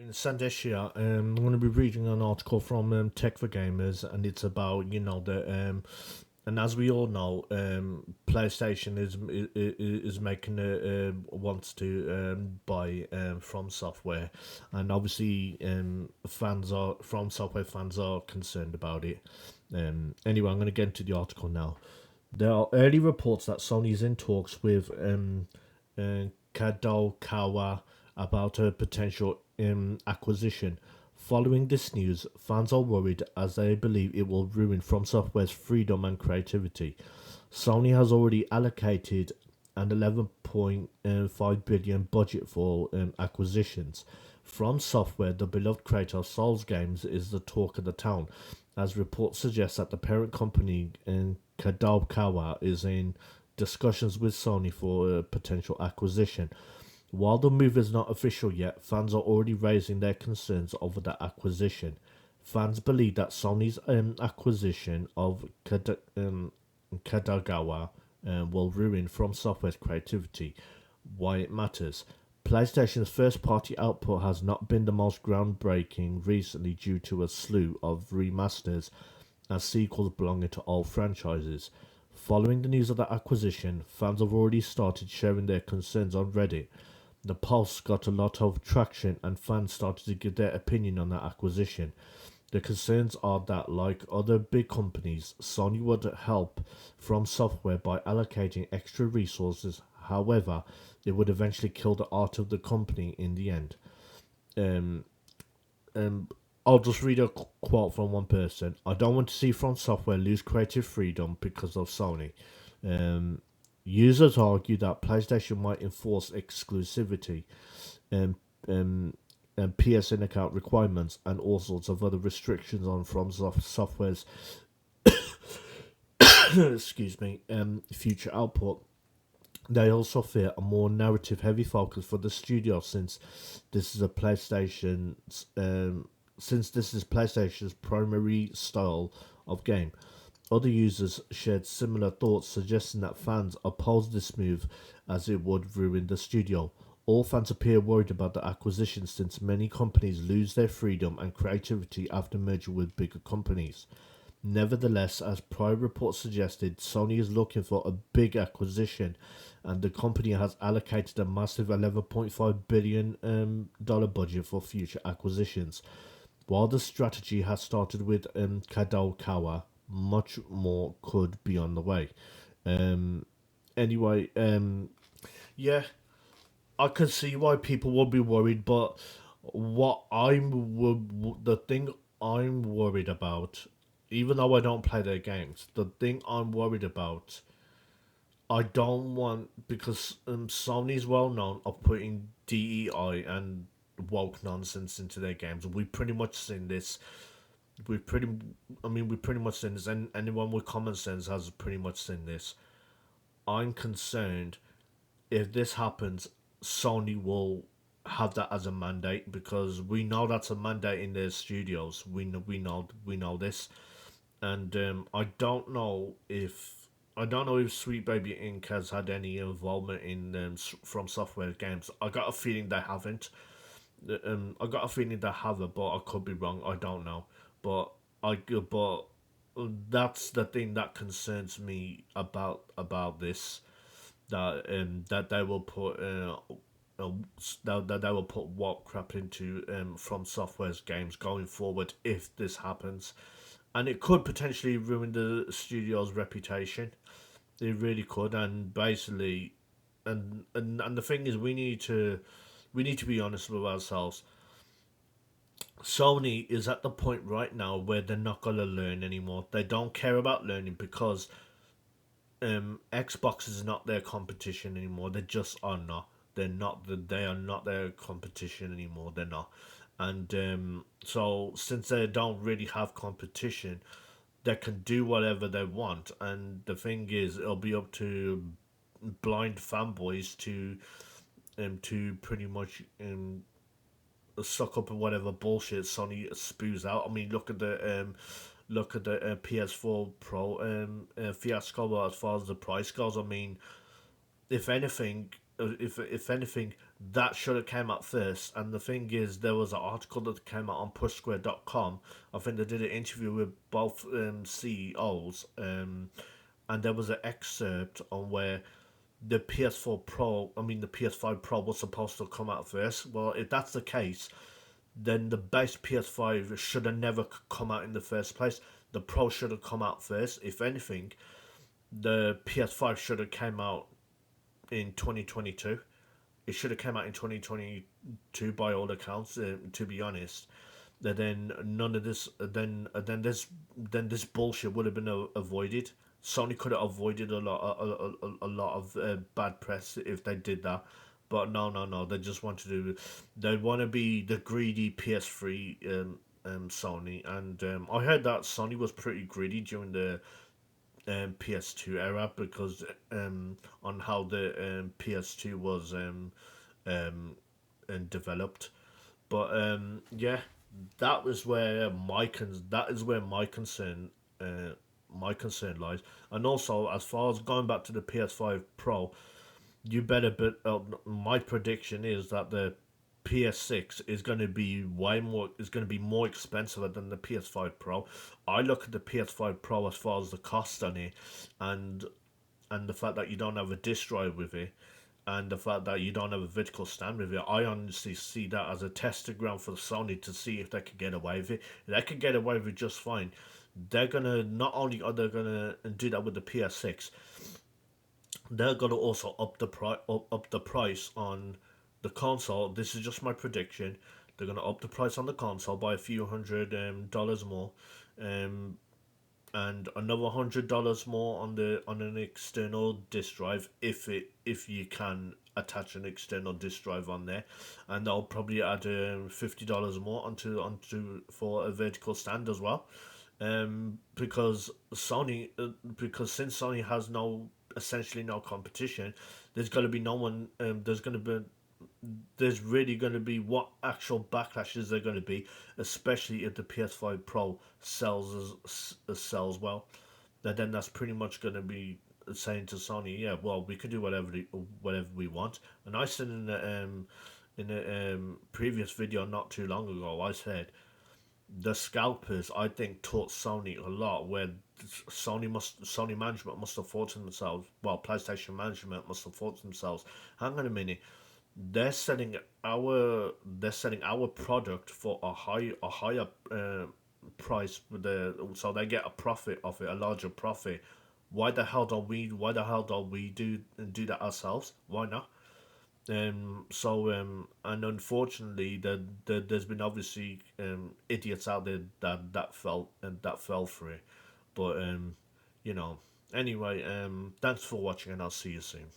Sandesh here. I'm going to be reading an article from Tech for Gamers, and it's about and as we all know, PlayStation is making wants to buy From Software, and obviously From Software fans are concerned about it. Anyway, I'm going to get into the article now. There are early reports that Sony is in talks with Kadokawa about a potential acquisition. Following this news, fans are worried as they believe it will ruin From Software's freedom and creativity. Sony has already allocated an 11.5 billion budget for acquisitions. From Software, the beloved creator of Souls games, is the talk of the town, as reports suggest that the parent company in Kadokawa is in discussions with Sony for a potential acquisition. While the move is not official yet, fans are already raising their concerns over the acquisition. Fans believe that Sony's acquisition of Kadokawa will ruin From Software's creativity. Why it matters. PlayStation's first party output has not been the most groundbreaking recently due to a slew of remasters and sequels belonging to old franchises. Following the news of the acquisition, fans have already started sharing their concerns on Reddit. The post got a lot of traction and fans started to give their opinion on the acquisition. The concerns are that, like other big companies, Sony would help From Software by allocating extra resources. However, it would eventually kill the art of the company in the end. Um, I'll just read a quote from one person. I don't want to see From Software lose creative freedom because of Sony. Um, Users argue that PlayStation might enforce exclusivity and um, PSN account requirements and all sorts of other restrictions on Software's excuse me future output. They also fear a more narrative heavy focus for the studio this is a PlayStation's since this is PlayStation's primary style of game. Other users shared similar thoughts, suggesting that fans oppose this move as it would ruin the studio. All fans appear worried about the acquisition since many companies lose their freedom and creativity after merging with bigger companies. Nevertheless, as prior reports suggested, Sony is looking for a big acquisition, and the company has allocated a massive $11.5 billion dollar budget for future acquisitions. While the strategy has started with Kadokawa, much more could be on the way. Um, anyway, yeah, I can see why people would be worried, but the thing I'm worried about, even though I don't play their games, the thing I'm worried about, I don't want because Sony's well known of putting DEI and woke nonsense into their games. We've pretty much seen this. We've pretty, we've pretty much seen this, and anyone with common sense has pretty much seen this. I'm concerned if this happens, Sony will have that as a mandate because we know that's a mandate in their studios. We know this, and I don't know if Sweet Baby Inc has had any involvement in From Software games. I got a feeling they haven't. I got a feeling they haven't, but I could be wrong. I don't know, but but that's the thing that concerns me about this that they will put that they will put what crap into From Software's games going forward if this happens, and it could potentially ruin the studio's reputation. It really could, and basically, and the thing is, we need to be honest with ourselves. Sony is at the point right now where they're not gonna learn anymore. They don't care about learning because Xbox is not their competition anymore. They just are not. They are not their competition anymore. They're not. And so since they don't really have competition, they can do whatever they want. And the thing is, it'll be up to blind fanboys to pretty much suck up whatever bullshit Sony spews out. I mean, look at the PS4 Pro fiasco as far as the price goes. I mean, if anything, if anything, that should have came out first. And the thing is, there was an article that came out on pushsquare.com. I think they did an interview with both CEOs, and there was an excerpt on where the PS4 Pro, I mean the PS5 Pro was supposed to come out first. Well, if that's the case, then the base PS5 should have never come out in the first place. The Pro should have come out first. If anything, the PS5 should have came out in 2022. It should have come out in 2022 by all accounts. To be honest, then none of this, then this bullshit would have been avoided. Sony could have avoided a lot of bad press if they did that. But no, no, no. They just want to do. They want to be the greedy PS3 Sony, and I heard that Sony was pretty greedy during the PS2 era because on how the PS2 was developed. But yeah, that is where my concern lies. And also, as far as going back to the PS5 Pro, you better bet. My prediction is that the PS6 is going to be more expensive than the PS5 Pro. I look at the PS5 Pro as far as the cost on it, and the fact that you don't have a disk drive with it, and the fact that you don't have a vertical stand with it. I honestly see that as a testing ground for Sony to see if they can get away with it. If they can get away with it just fine. They're gonna not only are they gonna do that with the PS6, they're gonna also up the price on the console. This is just my prediction. They're gonna up the price on the console by a few hundred dollars more, um, and another $100 more on the on an external disk drive if you can attach an external disk drive on there, and they'll probably add $50 more onto for a vertical stand as well, because since Sony has no essentially no competition, there's going to be no one. There's really going to be what actual backlashes there going to be, especially if the PS5 Pro sells well. Then that's pretty much going to be saying to Sony, yeah, well, we can do whatever we want. And I said in a previous video not too long ago, I said the scalpers I think taught Sony a lot. Where Sony management must have thought to themselves, well, PlayStation management must have thought to themselves, hang on a minute, they're selling our product for a higher price with so they get a profit of it, a larger profit. Why the hell don't we do that ourselves? Why not? And unfortunately, there's been obviously idiots out there that fell for it. But you know, anyway, thanks for watching, and I'll see you soon.